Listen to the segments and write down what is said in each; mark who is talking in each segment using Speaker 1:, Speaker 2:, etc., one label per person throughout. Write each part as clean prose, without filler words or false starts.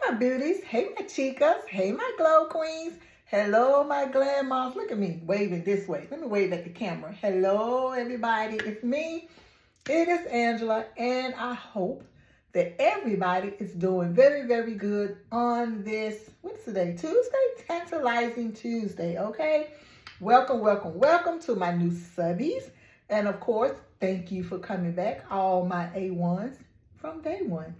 Speaker 1: my beauties. Hey, my chicas. Hey, my glow queens. Hello, my Glamm-Mahs. Look at me waving this way. Let me wave at the camera. Hello, everybody. It's me. It is Angela, and I hope that everybody is doing very, very good on this, what's today? Tuesday? Tantalizing Tuesday, okay? Welcome, welcome, welcome to my new subbies. And of course, thank you for coming back, all my A1s from day one.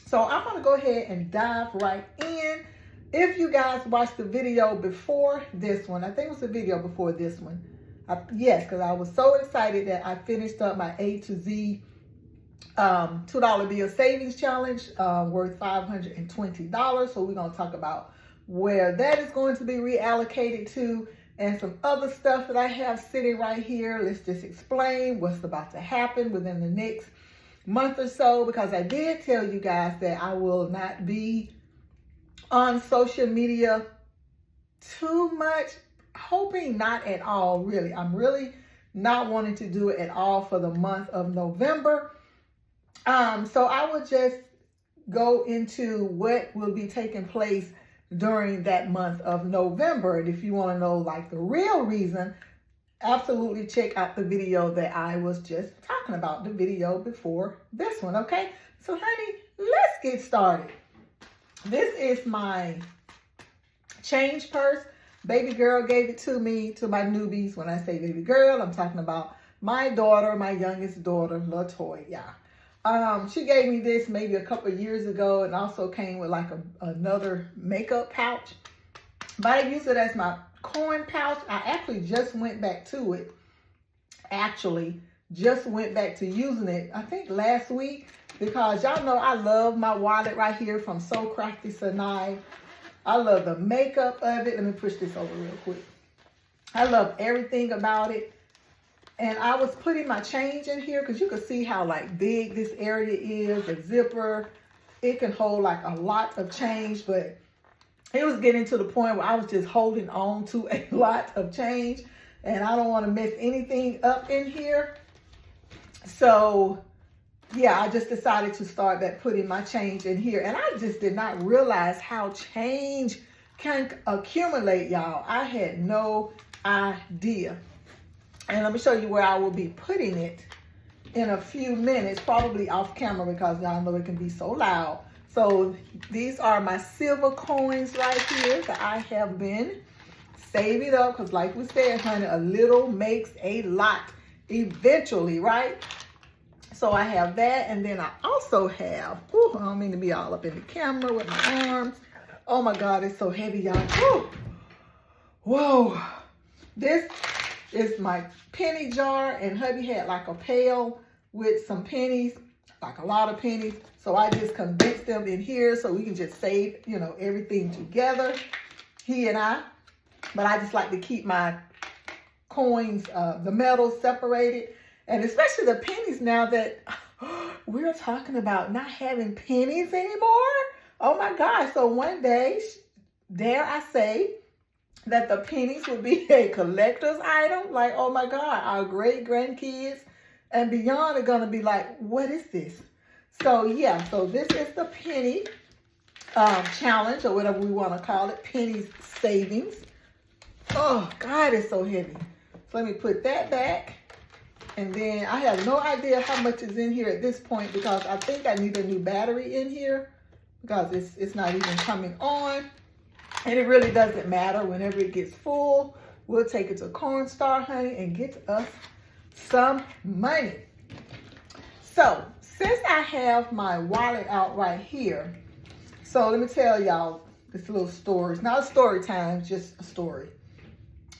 Speaker 1: So I'm going to go ahead and dive right in. If you guys watched the video before this one, I think it was the video before this one. Yes, because I was so excited that I finished up my A to Z $2 bill savings challenge worth $520. So we're going to talk about where that is going to be reallocated to and some other stuff that I have sitting right here. Let's just explain what's about to happen within the next month or so, because I did tell you guys that I will not be on social media too much, hoping not at all, really. I'm really not wanting to do it at all for the month of November. So I will just go into what will be taking place during that month of November. And if you want to know like the real reason, absolutely check out the video that I was just talking about, the video before this one, okay? So honey, let's get started. This is my change purse. Baby girl gave it to me, to my newbies. When I say baby girl, I'm talking about my daughter, my youngest daughter, LaToya. She gave me this maybe a couple of years ago, and also came with like another makeup pouch. But I use it as my coin pouch. I actually just went back to it. Just went back to using it, I think last week, because y'all know I love my wallet right here from So Crafty Sanai. I love the makeup of it. Let me push this over real quick. I love everything about it. And I was putting my change in here because you can see how like big this area is, the zipper. It can hold like a lot of change, but it was getting to the point where I was just holding on to a lot of change, and I don't want to mess anything up in here. So yeah, I just decided to start putting my change in here. And I just did not realize how change can accumulate, y'all. I had no idea. And let me show you where I will be putting it in a few minutes, probably off camera, because y'all know it can be so loud. So these are my silver coins right here that I have been saving up, because like we said, honey, a little makes a lot eventually, right? So I have that, and then I also have, I don't mean to be all up in the camera with my arms. Oh my God, it's so heavy, y'all. Whoa. This is my penny jar, and hubby had like a pail with some pennies, like a lot of pennies. So I just condensed them in here so we can just save, everything together, he and I. But I just like to keep my coins, the metals separated. And especially the pennies, now that we're talking about not having pennies anymore. Oh my gosh. So one day, dare I say, that the pennies would be a collector's item. Like, oh my God, our great grandkids and beyond are going to be like, what is this? So yeah, so this is the penny challenge, or whatever we want to call it, pennies savings. Oh God, it's so heavy. So let me put that back. And then I have no idea how much is in here at this point, because I think I need a new battery in here, because it's not even coming on. And it really doesn't matter. Whenever it gets full, we'll take it to Cornstar, honey, and get us some money. So since I have my wallet out right here, so let me tell y'all this little story. It's not a story time, just a story.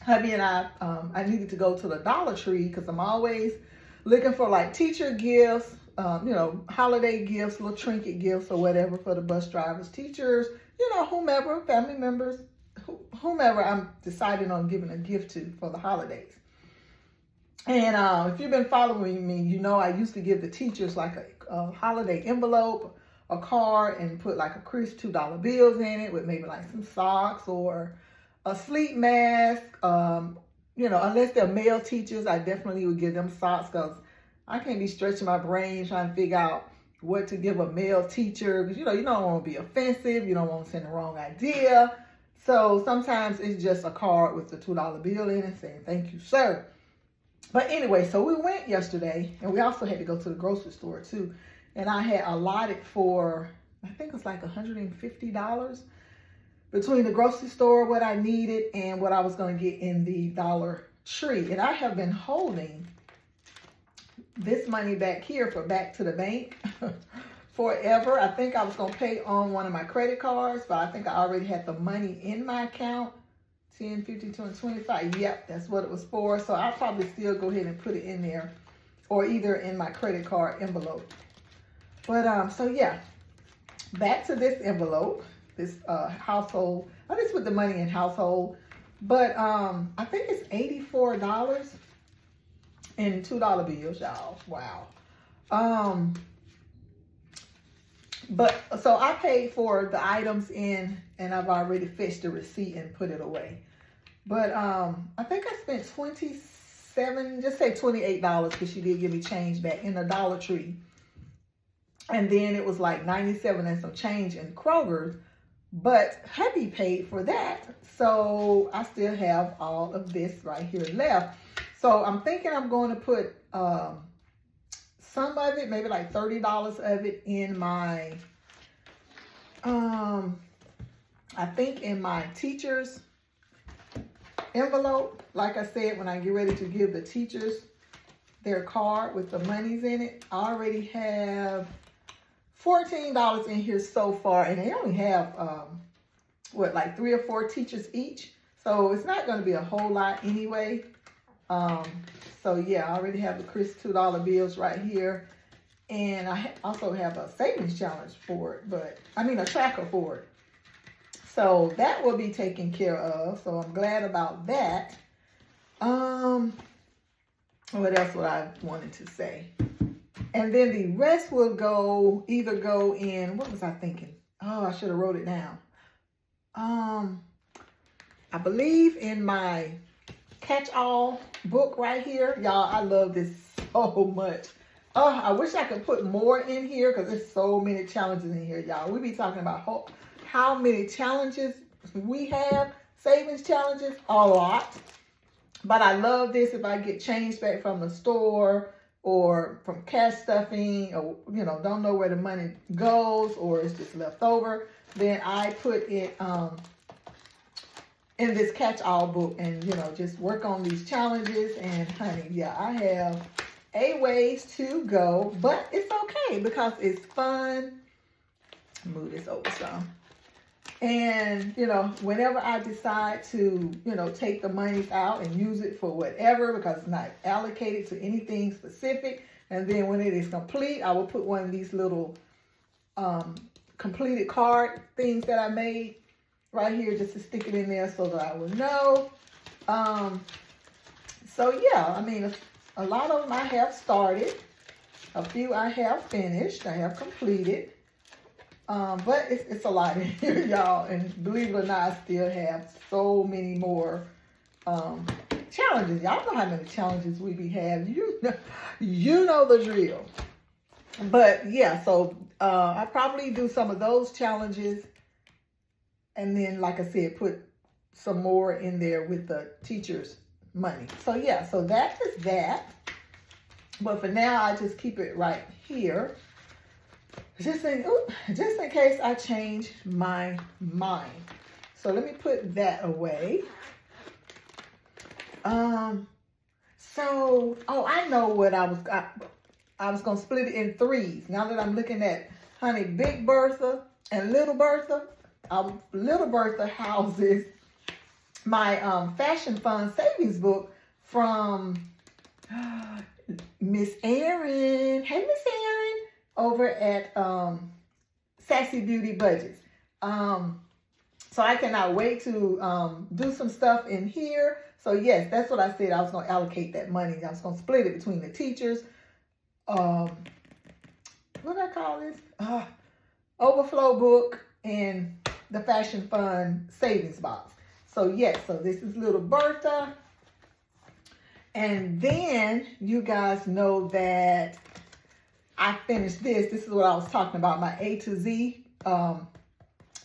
Speaker 1: Hubby and I needed to go to the Dollar Tree, because I'm always looking for like teacher gifts, holiday gifts, little trinket gifts or whatever for the bus drivers, teachers, whomever, family members, whomever I'm deciding on giving a gift to for the holidays. And if you've been following me, I used to give the teachers like a holiday envelope, a card, and put like a crisp $2 bills in it with maybe like some socks or a sleep mask. Unless they're male teachers, I definitely would give them socks, because I can't be stretching my brain trying to figure out what to give a male teacher, because you know you don't want to be offensive, you don't want to send the wrong idea. So sometimes it's just a card with a $2 bill in it saying thank you, sir. But anyway, so we went yesterday, and we also had to go to the grocery store too. And I had allotted for, I think it was like $150 between the grocery store, what I needed, and what I was going to get in the Dollar Tree. And I have been holding this money back here for back to the bank forever. I think I was going to pay on one of my credit cards, but I think I already had the money in my account. 10, 50, 20, 25. Yep, that's what it was for. So I'll probably still go ahead and put it in there, or either in my credit card envelope. But so yeah, back to this envelope, this household. I just put the money in household, but I think it's $84 in $2 bills, y'all. Wow. But so I paid for the items in, and I've already fetched the receipt and put it away. But I think I spent $27, just say $28, because she did give me change back in the Dollar Tree. And then it was like $97 and some change in Kroger's. But hubby paid for that. So I still have all of this right here left. So I'm thinking I'm going to put some of it, maybe like $30 of it in my, I think in my teacher's envelope. Like I said, when I get ready to give the teachers their card with the monies in it, I already have $14 in here so far, and they only have what, like 3 or 4 teachers each, so it's not going to be a whole lot anyway. So yeah, I already have the Chris $2 bills right here, and I also have a savings challenge for it, but I mean a tracker for it. So that will be taken care of. So I'm glad about that. What else would I wanted to say? And then the rest will either go in, what was I thinking? Oh, I should have wrote it down. I believe in my catch-all book right here. Y'all, I love this so much. Oh, I wish I could put more in here because there's so many challenges in here, y'all. We be talking about how many challenges we have, savings challenges, a lot. But I love this if I get change back from the store or from cash stuffing, or, you know, don't know where the money goes, or it's just left over. Then I put it in this catch-all book and, you know, just work on these challenges. And honey, yeah, I have a ways to go, but it's okay because it's fun. Move this over some. And, you know, whenever I decide to, you know, take the monies out and use it for whatever, because it's not allocated to anything specific. And then when it is complete, I will put one of these little completed card things that I made right here just to stick it in there so that I will know. So yeah, I mean, a lot of them I have started. A few I have finished. I have completed. But it's a lot in here, y'all. And believe it or not, I still have so many more challenges. Y'all know how many challenges we be having. You know the drill. But yeah, so I probably do some of those challenges. And then, like I said, put some more in there with the teacher's money. So yeah, so that is that. But for now, I just keep it right here. Just in case I change my mind. So let me put that away. So, I know what I was going to split it in 3s. Now that I'm looking at, honey, Big Bertha and Little Bertha. Little Bertha houses my Fashion Fund savings book from Miss Erin. Hey, Miss Erin. Over at Sassy Beauty Budgets. So I cannot wait to do some stuff in here. So yes, that's what I said. I was going to allocate that money. I was going to split it between the teachers. What do I call this? Overflow book and the Fashion Fund savings box. So yes, so this is Little Bertha. And then you guys know that I finished this. This is what I was talking about. My A to Z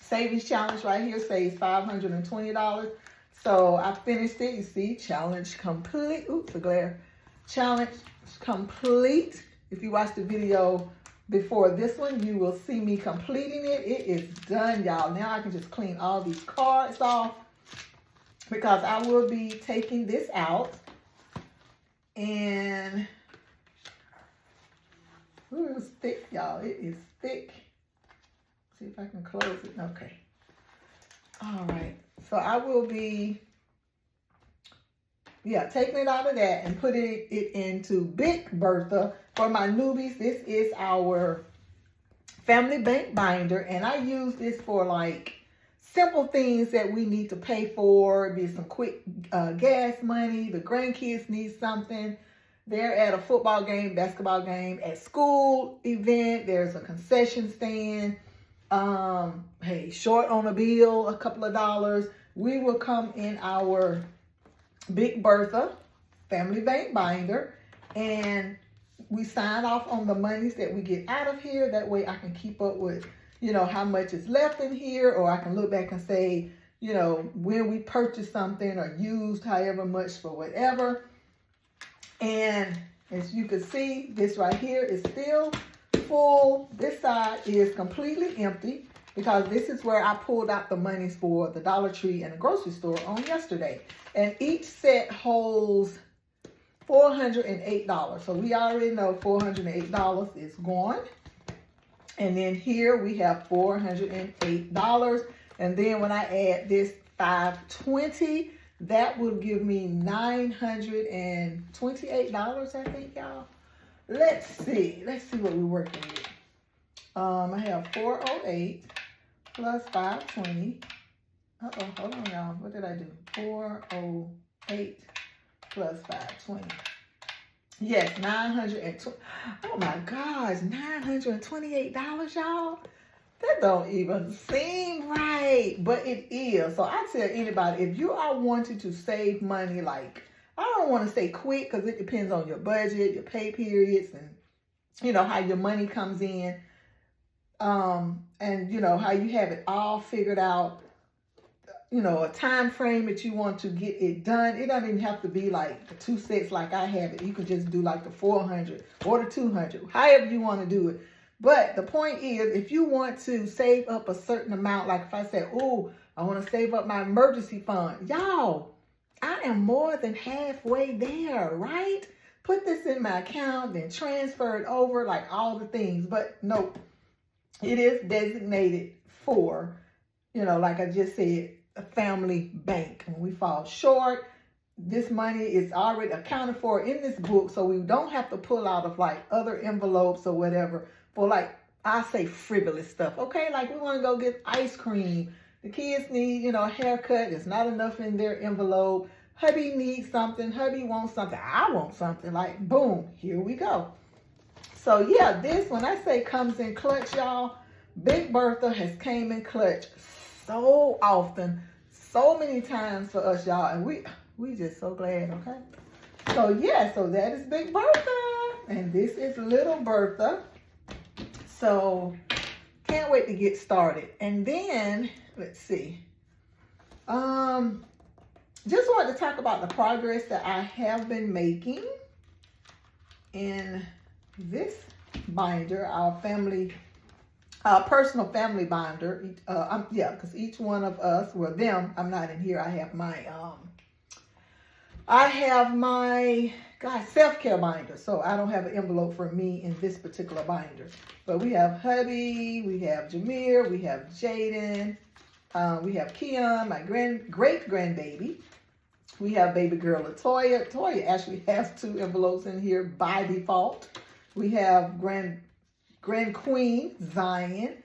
Speaker 1: savings challenge right here saves $520. So I finished it. You see, challenge complete. Oops, the glare. Challenge complete. If you watch the video before this one, you will see me completing it. It is done, y'all. Now I can just clean all these cards off because I will be taking this out. And ooh, it's thick, y'all. It is thick. See if I can close it. Okay. All right. So I will be, taking it out of that and putting it into Big Bertha. For my newbies, this is our family bank binder. And I use this for like simple things that we need to pay for. Be some quick gas money. The grandkids need something. They're at a football game, basketball game, at school event. There's a concession stand. Hey, short on a bill, a couple of dollars. We will come in our Big Bertha family bank binder, and we sign off on the monies that we get out of here. That way I can keep up with, how much is left in here, or I can look back and say, when we purchased something or used however much for whatever. And as you can see, this right here is still full. This side is completely empty because this is where I pulled out the monies for the Dollar Tree and the grocery store on yesterday. And each set holds $408. So we already know $408 is gone. And then here we have $408. And then when I add this $520, that will give me $928, I think, y'all. Let's see what we're working with. I have 408 plus 520. Hold on, y'all. What did I do? 408 plus 520. Yes, 920. Oh my gosh, $928, y'all. That don't even seem right, but it is. So I tell anybody, if you are wanting to save money, like, I don't want to say quick because it depends on your budget, your pay periods, and how your money comes in, and how you have it all figured out, a time frame that you want to get it done. It doesn't even have to be like the 2 sets like I have it. You can just do like the 400 or the 200, however you want to do it. But the point is, if you want to save up a certain amount, like if I say, oh, I want to save up my emergency fund, y'all, I am more than halfway there, right? Put this in my account, then transfer it over, like all the things. But nope, it is designated for, like I just said, a family bank. When we fall short, this money is already accounted for in this book, so we don't have to pull out of like other envelopes or whatever for like, I say frivolous stuff, okay? Like we want to go get ice cream. The kids need, a haircut. There's not enough in their envelope. Hubby needs something. Hubby wants something. I want something. Like, boom, here we go. So yeah, this, when I say comes in clutch, y'all, Big Bertha has came in clutch so often, so many times for us, y'all. And we just so glad, okay? So yeah, so that is Big Bertha. And this is Little Bertha. So can't wait to get started. And then, let's see. Just wanted to talk about the progress that I have been making in this binder, our personal family binder. Because each one of us, well, them, I'm not in here. I have my self-care binder. So I don't have an envelope for me in this particular binder. But we have hubby, we have Jameer, we have Jaden, we have Keon, my great grandbaby. We have baby girl Latoya. Toya actually has 2 envelopes in here by default. We have grand queen Zion.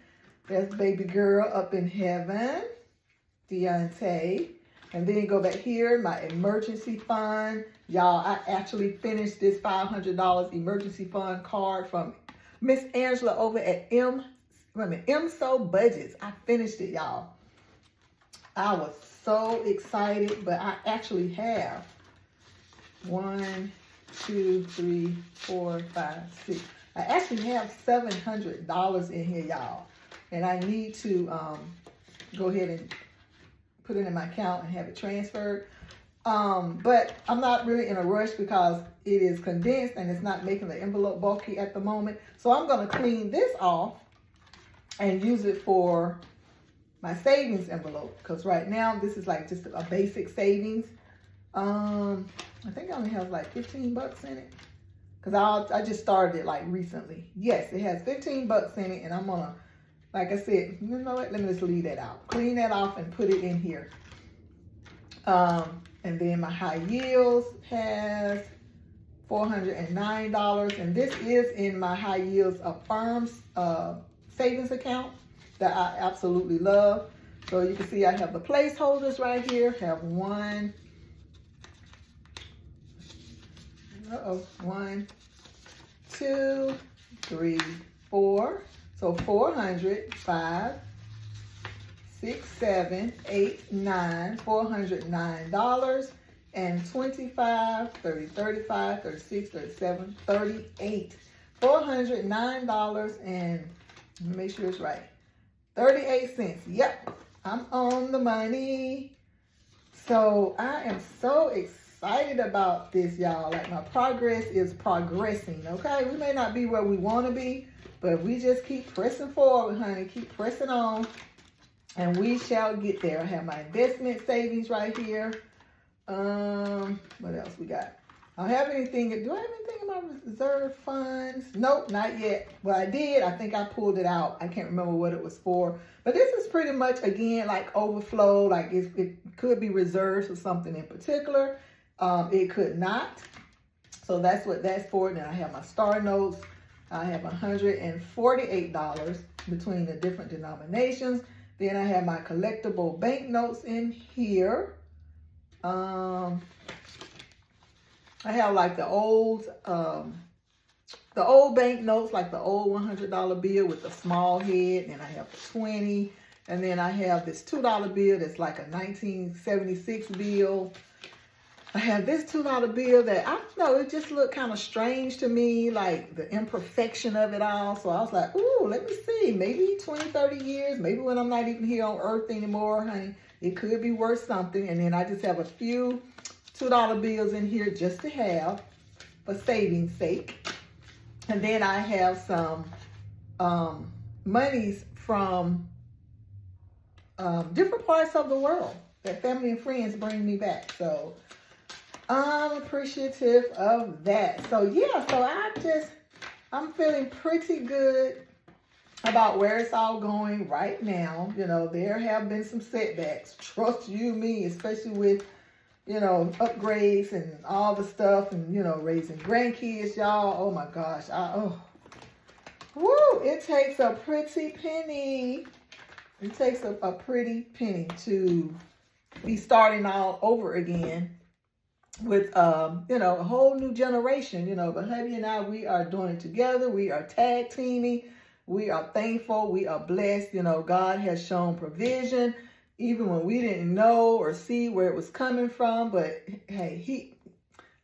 Speaker 1: That's baby girl up in heaven, Deontay. And then you go back here, my emergency fund. Y'all, I actually finished this $500 emergency fund card from Miss Angela over at MSO Budgets. I finished it, y'all. I was so excited, but I actually have 1, 2, 3, 4, 5, 6. I actually have $700 in here, y'all. And I need to go ahead and put it in my account and have it transferred. But I'm not really in a rush because it is condensed and it's not making the envelope bulky at the moment. So I'm going to clean this off and use it for my savings envelope. Because right now, this is like just a basic savings. I think it only has like 15 bucks in it. Because I just started it like recently. Yes, it has 15 bucks in it. And I'm going to, like I said, you know what? Let me just leave that out. Clean that off and put it in here. And then my high yields has $409. And this is in my high yields Affirms savings account that I absolutely love. So you can see I have the placeholders right here. Have one. One, two, three, four. So 400, 5, 6, 7, 8, 9, $409 and 25, 30, 35, 36, 37, 38. $409 and make sure it's right. 38 cents. Yep, I'm on the money. So I am so excited about this, y'all. Like my progress is progressing, okay? We may not be where we want to be, but we just keep pressing forward, honey. Keep pressing on. And we shall get there. I have my investment savings right here. What else we got? I don't have anything. Do I have anything in my reserve funds? Nope, not yet. Well, I did. I think I pulled it out. I can't remember what it was for. But this is pretty much, again, like overflow. Like it could be reserved for something in particular. It could not. So that's what that's for. Then I have my star notes. I have $148 between the different denominations. Then I have my collectible banknotes in here. I have like the old banknotes, like the old $100 bill with the small head. And I have the 20. And then I have this $2 bill that's like a 1976 bill. I have this $2 bill that, I don't know, it just looked kind of strange to me, like the imperfection of it all. So I was like, ooh, let me see, maybe 20, 30 years, maybe when I'm not even here on earth anymore, honey, it could be worth something. And then I just have a few $2 bills in here just to have for savings sake. And then I have some monies from different parts of the world that family and friends bring me back. So I'm appreciative of that. So yeah, so I'm feeling pretty good about where it's all going right now. You know, there have been some setbacks. Trust you me, especially with, you know, upgrades and all the stuff and, you know, raising grandkids, y'all. Oh my gosh. Woo, it takes a pretty penny. It takes a pretty penny to be starting all over again with, you know, a whole new generation, you know. But hubby and I, we are doing it together. We are tag teaming. We are thankful. We are blessed. You know, God has shown provision, even when we didn't know or see where it was coming from. But hey,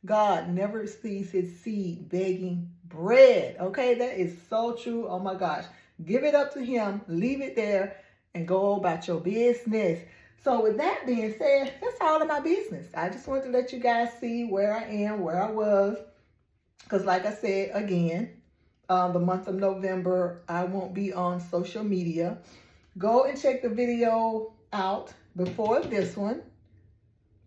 Speaker 1: God never sees his seed begging bread. Okay, that is so true. Oh my gosh. Give it up to him. Leave it there and go about your business. So with that being said, that's all of my business. I just wanted to let you guys see where I am, where I was. Because like I said, again, the month of November, I won't be on social media. Go and check the video out before this one.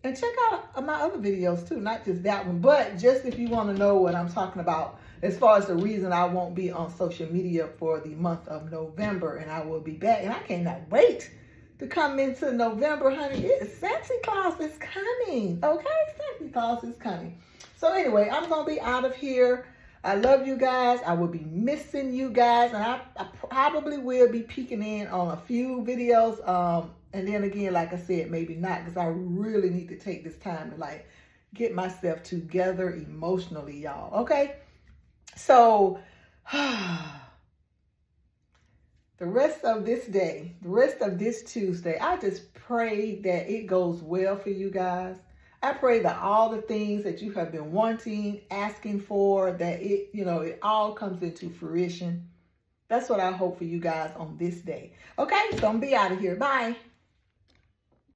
Speaker 1: And check out my other videos too, not just that one. But just if you want to know what I'm talking about as far as the reason I won't be on social media for the month of November. And I will be back. And I cannot wait to come into November, honey. Santa Claus is coming, okay? Santa Claus is coming. So anyway, I'm going to be out of here. I love you guys. I will be missing you guys. And I probably will be peeking in on a few videos. And then again, like I said, maybe not, because I really need to take this time to like get myself together emotionally, y'all, okay? So, the rest of this day, the rest of this Tuesday, I just pray that it goes well for you guys. I pray that all the things that you have been wanting, asking for, that it all comes into fruition. That's what I hope for you guys on this day. Okay, so I'm gonna be out of here. Bye.